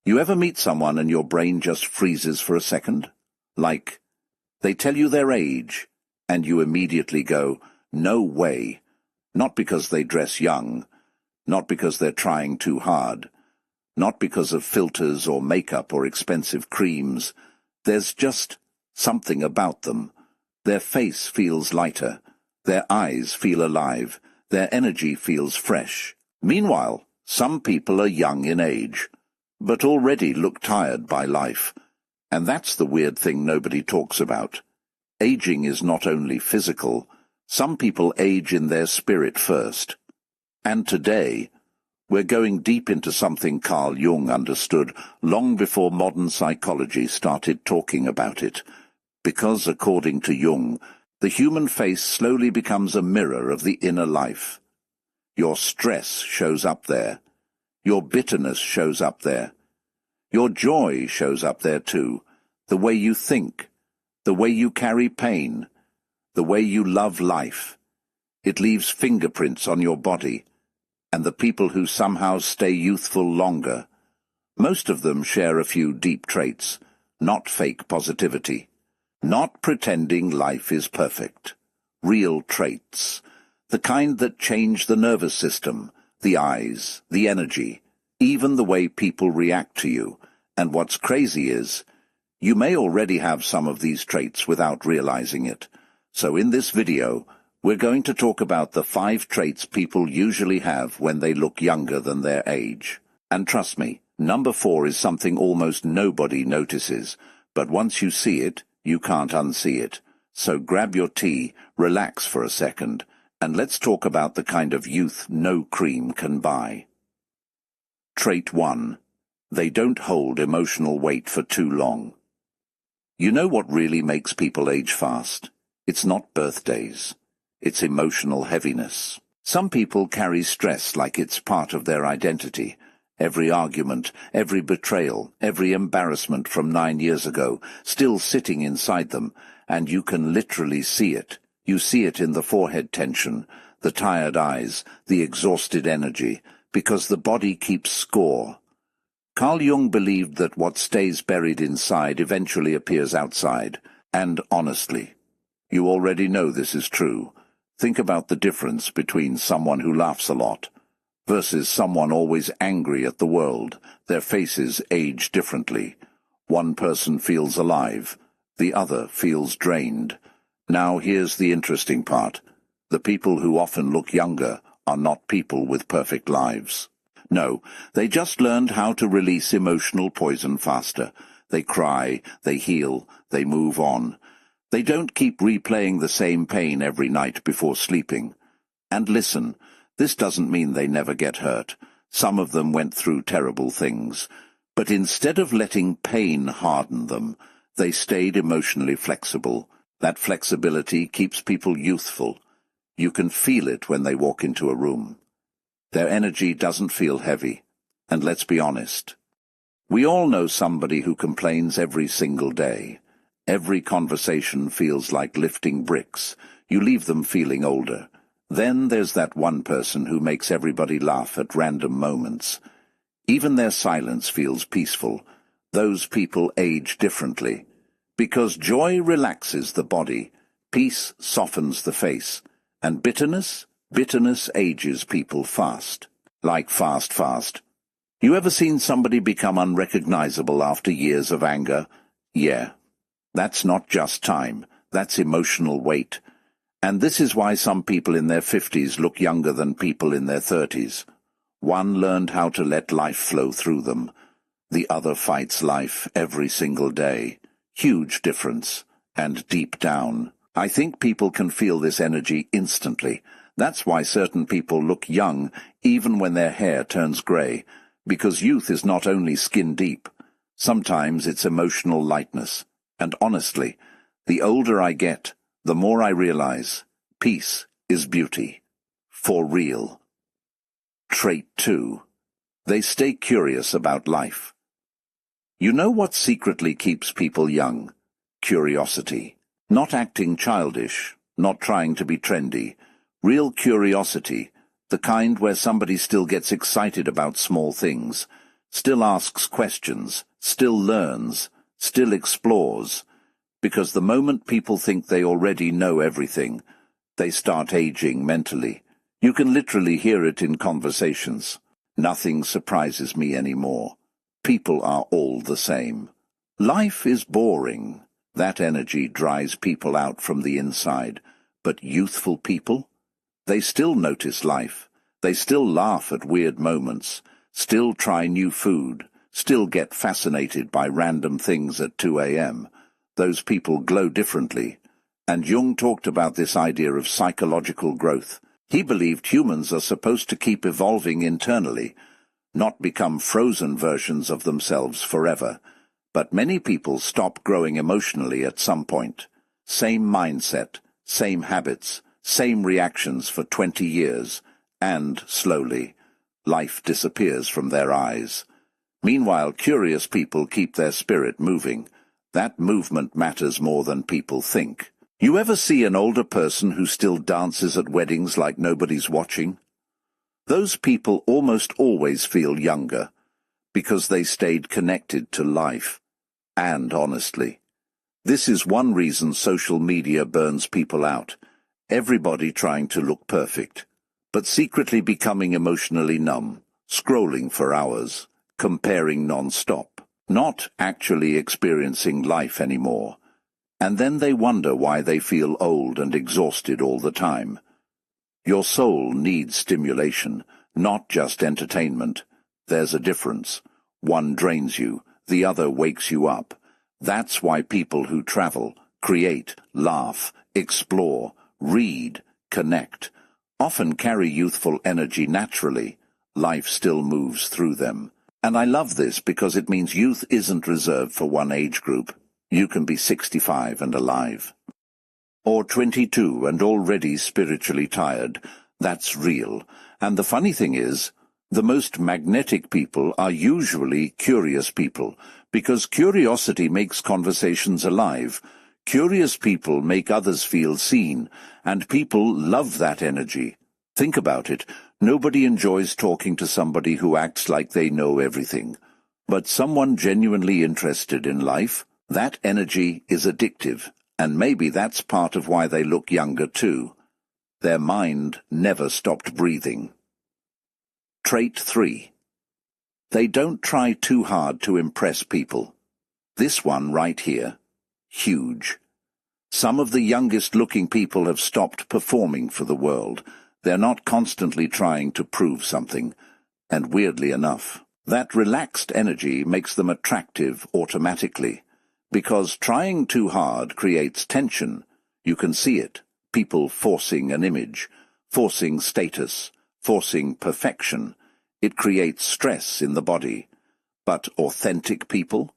You ever meet someone and your brain just freezes for a second? Like, they tell you their age, and you immediately go, no way. Not because they dress young, not because they're trying too hard, not because of filters or makeup or expensive creams. There's just something about them. Their face feels lighter, their eyes feel alive, their energy feels fresh. Meanwhile, some people are young in age, but already look tired by life. And that's the weird thing nobody talks about. Aging is not only physical. Some people age in their spirit first. And today, we're going deep into something Carl Jung understood long before modern psychology started talking about it. Because, according to Jung, the human face slowly becomes a mirror of the inner life. Your stress shows up there. Your bitterness shows up there. Your joy shows up there too. The way you think, the way you carry pain, the way you love life. It leaves fingerprints on your body. And the people who somehow stay youthful longer, most of them share a few deep traits, not fake positivity, not pretending life is perfect. Real traits, the kind that change the nervous system, the eyes, the energy, even the way people react to you. And what's crazy is, you may already have some of these traits without realizing it. So in this video, we're going to talk about the 5 traits people usually have when they look younger than their age. And trust me, number 4 is something almost nobody notices, but once you see it, you can't unsee it. So grab your tea, relax for a second, and let's talk about the kind of youth no cream can buy. Trait 1. They don't hold emotional weight for too long. You know what really makes people age fast? It's not birthdays. It's emotional heaviness. Some people carry stress like it's part of their identity. Every argument, every betrayal, every embarrassment from 9 years ago, still sitting inside them, and you can literally see it. You see it in the forehead tension, the tired eyes, the exhausted energy, because the body keeps score. Carl Jung believed that what stays buried inside eventually appears outside, and honestly, you already know this is true. Think about the difference between someone who laughs a lot versus someone always angry at the world. Their faces age differently. One person feels alive, the other feels drained. Now here's the interesting part. The people who often look younger are not people with perfect lives. No, they just learned how to release emotional poison faster. They cry, they heal, they move on. They don't keep replaying the same pain every night before sleeping. And listen, this doesn't mean they never get hurt. Some of them went through terrible things. But instead of letting pain harden them, they stayed emotionally flexible. That flexibility keeps people youthful. You can feel it when they walk into a room. Their energy doesn't feel heavy. And let's be honest. We all know somebody who complains every single day. Every conversation feels like lifting bricks. You leave them feeling older. Then there's that one person who makes everybody laugh at random moments. Even their silence feels peaceful. Those people age differently. Because joy relaxes the body, peace softens the face, and bitterness ages people fast. Like fast. You ever seen somebody become unrecognizable after years of anger? Yeah. That's not just time, that's emotional weight. And this is why some people in their 50s look younger than people in their 30s. One learned how to let life flow through them. The other fights life every single day. Huge difference. And deep down, I think people can feel this energy instantly. That's why certain people look young even when their hair turns grey. Because youth is not only skin deep. Sometimes it's emotional lightness. And honestly, the older I get, the more I realize peace is beauty. For real. Trait 2. They stay curious about life. You know what secretly keeps people young? Curiosity. Not acting childish, not trying to be trendy. Real curiosity, the kind where somebody still gets excited about small things, still asks questions, still learns, still explores, because the moment people think they already know everything, they start aging mentally. You can literally hear it in conversations. Nothing surprises me anymore. People are all the same. Life is boring. That energy dries people out from the inside. But youthful people? They still notice life. They still laugh at weird moments, still try new food, still get fascinated by random things at 2 a.m. Those people glow differently. And Jung talked about this idea of psychological growth. He believed humans are supposed to keep evolving internally, not become frozen versions of themselves forever. But many people stop growing emotionally at some point. Same mindset, same habits, same reactions for 20 years, and, slowly, life disappears from their eyes. Meanwhile, curious people keep their spirit moving. That movement matters more than people think. You ever see an older person who still dances at weddings like nobody's watching? Those people almost always feel younger, because they stayed connected to life. And honestly, this is one reason social media burns people out. Everybody trying to look perfect, but secretly becoming emotionally numb, scrolling for hours, comparing non-stop, not actually experiencing life anymore. And then they wonder why they feel old and exhausted all the time. Your soul needs stimulation, not just entertainment. There's a difference. One drains you, the other wakes you up. That's why people who travel, create, laugh, explore, read, connect, often carry youthful energy naturally. Life still moves through them. And I love this because it means youth isn't reserved for one age group. You can be 65 and alive. Or 22 and already spiritually tired. That's real. And the funny thing is, the most magnetic people are usually curious people, because curiosity makes conversations alive. Curious people make others feel seen, and people love that energy. Think about it. Nobody enjoys talking to somebody who acts like they know everything. But someone genuinely interested in life, that energy is addictive, and maybe that's part of why they look younger too. Their mind never stopped breathing. Trait 3. They don't try too hard to impress people. This one right here. Huge. Some of the youngest-looking people have stopped performing for the world. They're not constantly trying to prove something. And weirdly enough, that relaxed energy makes them attractive automatically. Because trying too hard creates tension. You can see it. People forcing an image, forcing status, forcing perfection. It creates stress in the body. But authentic people?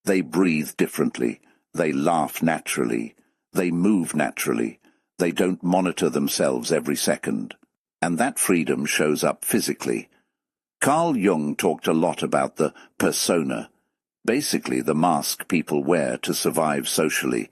They breathe differently. They laugh naturally. They move naturally. They don't monitor themselves every second. And that freedom shows up physically. Carl Jung talked a lot about the persona. Basically the mask people wear to survive socially.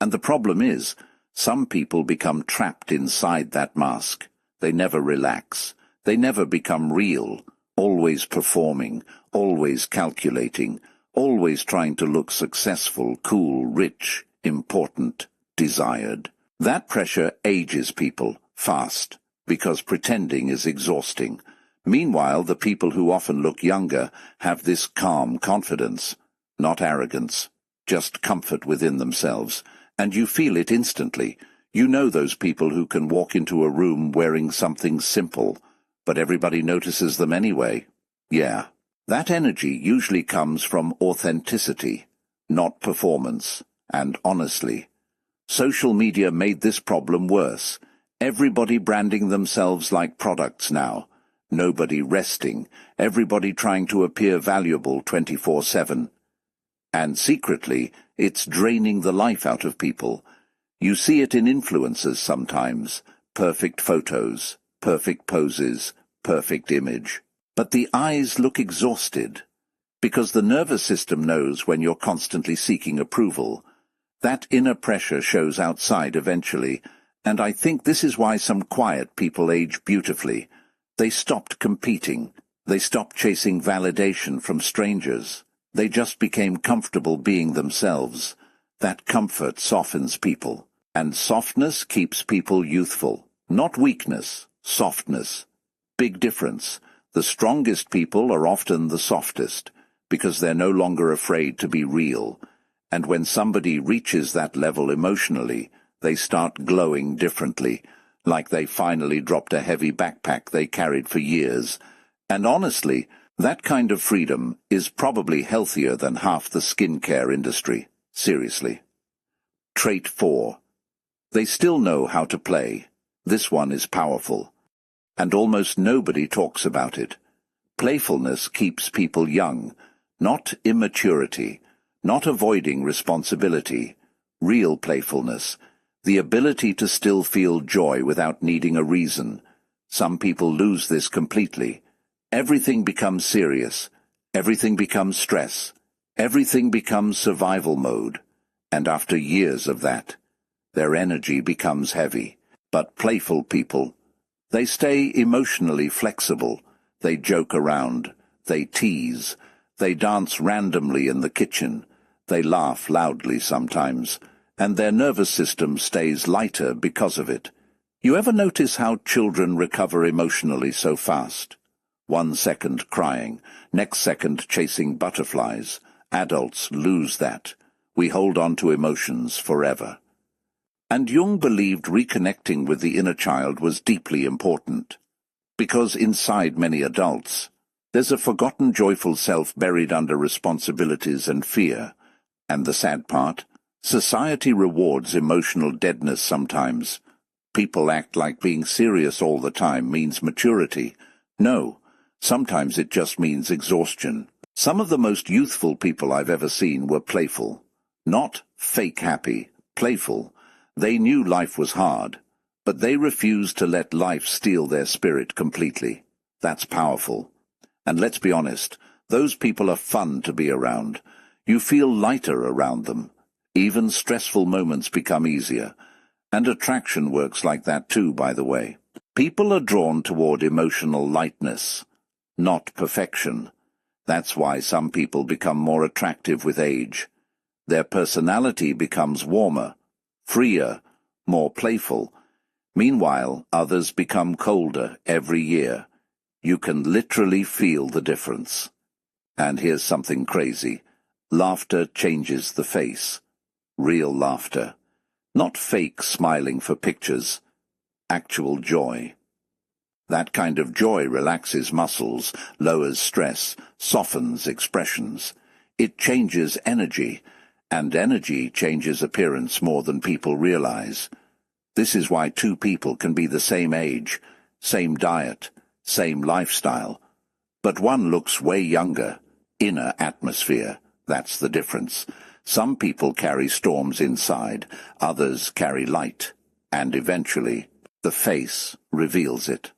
And the problem is, some people become trapped inside that mask. They never relax. They never become real, always performing, always calculating, always trying to look successful, cool, rich, important, desired. That pressure ages people fast, because pretending is exhausting. Meanwhile, the people who often look younger have this calm confidence, not arrogance, just comfort within themselves, and you feel it instantly. You know those people who can walk into a room wearing something simple, but everybody notices them anyway. Yeah, that energy usually comes from authenticity, not performance, and honestly. Social media made this problem worse. Everybody branding themselves like products now. Nobody resting, everybody trying to appear valuable 24/7. And secretly, it's draining the life out of people. You see it in influencers sometimes. Perfect photos, perfect poses, perfect image. But the eyes look exhausted, because the nervous system knows when you're constantly seeking approval. That inner pressure shows outside eventually, and I think this is why some quiet people age beautifully. They stopped competing. They stopped chasing validation from strangers. They just became comfortable being themselves. That comfort softens people. And softness keeps people youthful. Not weakness, softness. Big difference. The strongest people are often the softest, because they're no longer afraid to be real. And when somebody reaches that level emotionally, they start glowing differently, like they finally dropped a heavy backpack they carried for years. And honestly, that kind of freedom is probably healthier than half the skincare industry. Seriously. Trait 4. They still know how to play. This one is powerful. And almost nobody talks about it. Playfulness keeps people young, not immaturity, not avoiding responsibility. Real playfulness. The ability to still feel joy without needing a reason. Some people lose this completely. Everything becomes serious. Everything becomes stress. Everything becomes survival mode. And after years of that, their energy becomes heavy. But playful people, they stay emotionally flexible. They joke around. They tease. They dance randomly in the kitchen. They laugh loudly sometimes. And their nervous system stays lighter because of it. You ever notice how children recover emotionally so fast? 1 second crying, next second chasing butterflies. Adults lose that. We hold on to emotions forever. And Jung believed reconnecting with the inner child was deeply important. Because inside many adults, there's a forgotten joyful self buried under responsibilities and fear. And the sad part, society rewards emotional deadness sometimes. People act like being serious all the time means maturity. No. Sometimes it just means exhaustion. Some of the most youthful people I've ever seen were playful. Not fake happy, playful. They knew life was hard, but they refused to let life steal their spirit completely. That's powerful. And let's be honest, those people are fun to be around. You feel lighter around them. Even stressful moments become easier. And attraction works like that too, by the way. People are drawn toward emotional lightness, not perfection. That's why some people become more attractive with age. Their personality becomes warmer, freer, more playful. Meanwhile, others become colder every year. You can literally feel the difference. And here's something crazy. Laughter changes the face. Real laughter. Not fake smiling for pictures. Actual joy. That kind of joy relaxes muscles, lowers stress, softens expressions. It changes energy, and energy changes appearance more than people realize. This is why two people can be the same age, same diet, same lifestyle, but one looks way younger. Inner atmosphere, that's the difference. Some people carry storms inside, others carry light, and eventually, the face reveals it.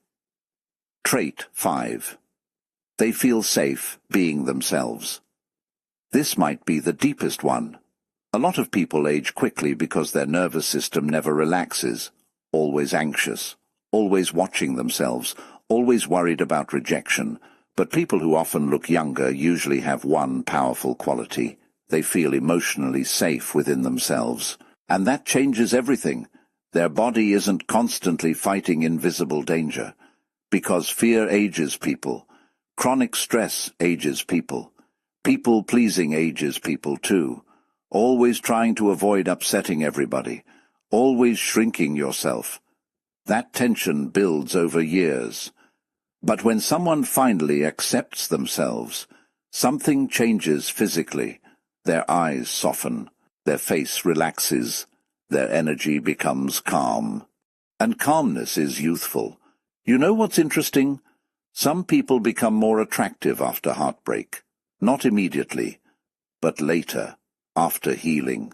Trait 5. They feel safe being themselves. This might be the deepest one. A lot of people age quickly because their nervous system never relaxes, always anxious, always watching themselves, always worried about rejection. But people who often look younger usually have one powerful quality. They feel emotionally safe within themselves. And that changes everything. Their body isn't constantly fighting invisible danger. Because fear ages people. Chronic stress ages people. People-pleasing ages people too. Always trying to avoid upsetting everybody. Always shrinking yourself. That tension builds over years. But when someone finally accepts themselves, something changes physically. Their eyes soften. Their face relaxes. Their energy becomes calm. And calmness is youthful. You know what's interesting? Some people become more attractive after heartbreak. Not immediately, but later, after healing.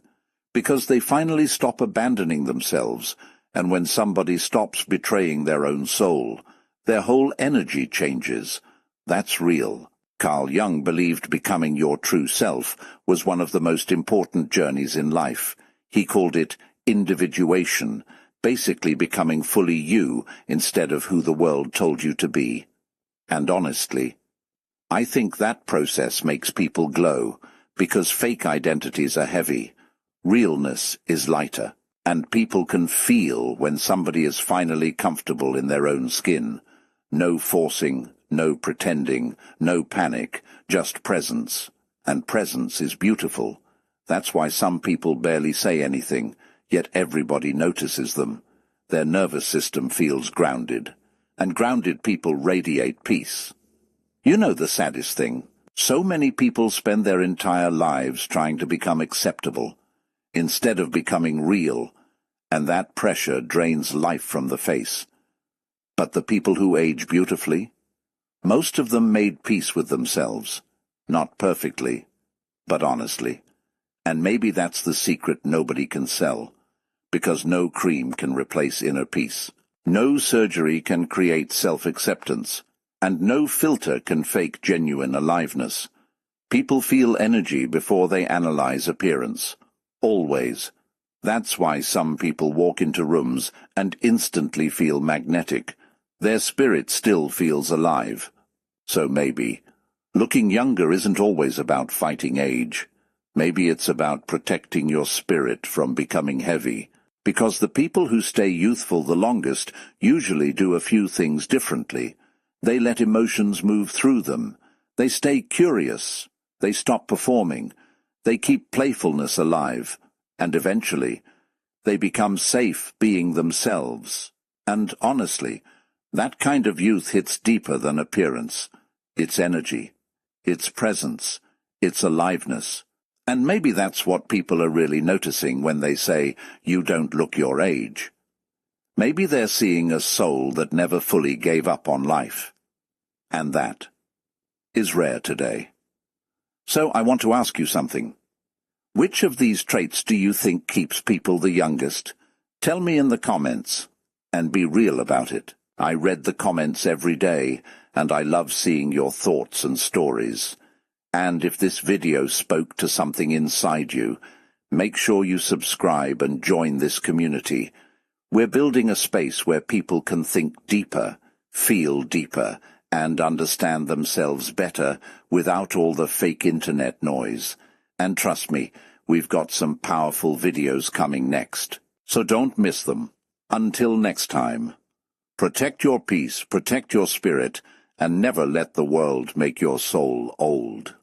Because they finally stop abandoning themselves, and when somebody stops betraying their own soul, their whole energy changes. That's real. Carl Jung believed becoming your true self was one of the most important journeys in life. He called it individuation, basically becoming fully you instead of who the world told you to be. And honestly, I think that process makes people glow, because fake identities are heavy. Realness is lighter, and people can feel when somebody is finally comfortable in their own skin. No forcing, no pretending, no panic, just presence. And presence is beautiful. That's why some people barely say anything, yet everybody notices them. Their nervous system feels grounded, and grounded people radiate peace. You know the saddest thing? So many people spend their entire lives trying to become acceptable, instead of becoming real, and that pressure drains life from the face. But the people who age beautifully? Most of them made peace with themselves. Not perfectly, but honestly. And maybe that's the secret nobody can sell, because no cream can replace inner peace. No surgery can create self-acceptance, and no filter can fake genuine aliveness. People feel energy before they analyze appearance. Always. That's why some people walk into rooms and instantly feel magnetic. Their spirit still feels alive. So maybe looking younger isn't always about fighting age. Maybe it's about protecting your spirit from becoming heavy. Because the people who stay youthful the longest usually do a few things differently. They let emotions move through them. They stay curious. They stop performing. They keep playfulness alive. And eventually, they become safe being themselves. And honestly, that kind of youth hits deeper than appearance. It's energy. It's presence. It's aliveness. And maybe that's what people are really noticing when they say, "You don't look your age." Maybe they're seeing a soul that never fully gave up on life. And that is rare today. So I want to ask you something. Which of these traits do you think keeps people the youngest? Tell me in the comments, and be real about it. I read the comments every day, and I love seeing your thoughts and stories. And if this video spoke to something inside you, make sure you subscribe and join this community. We're building a space where people can think deeper, feel deeper, and understand themselves better without all the fake internet noise. And trust me, we've got some powerful videos coming next. So don't miss them. Until next time, protect your peace, protect your spirit, and never let the world make your soul old.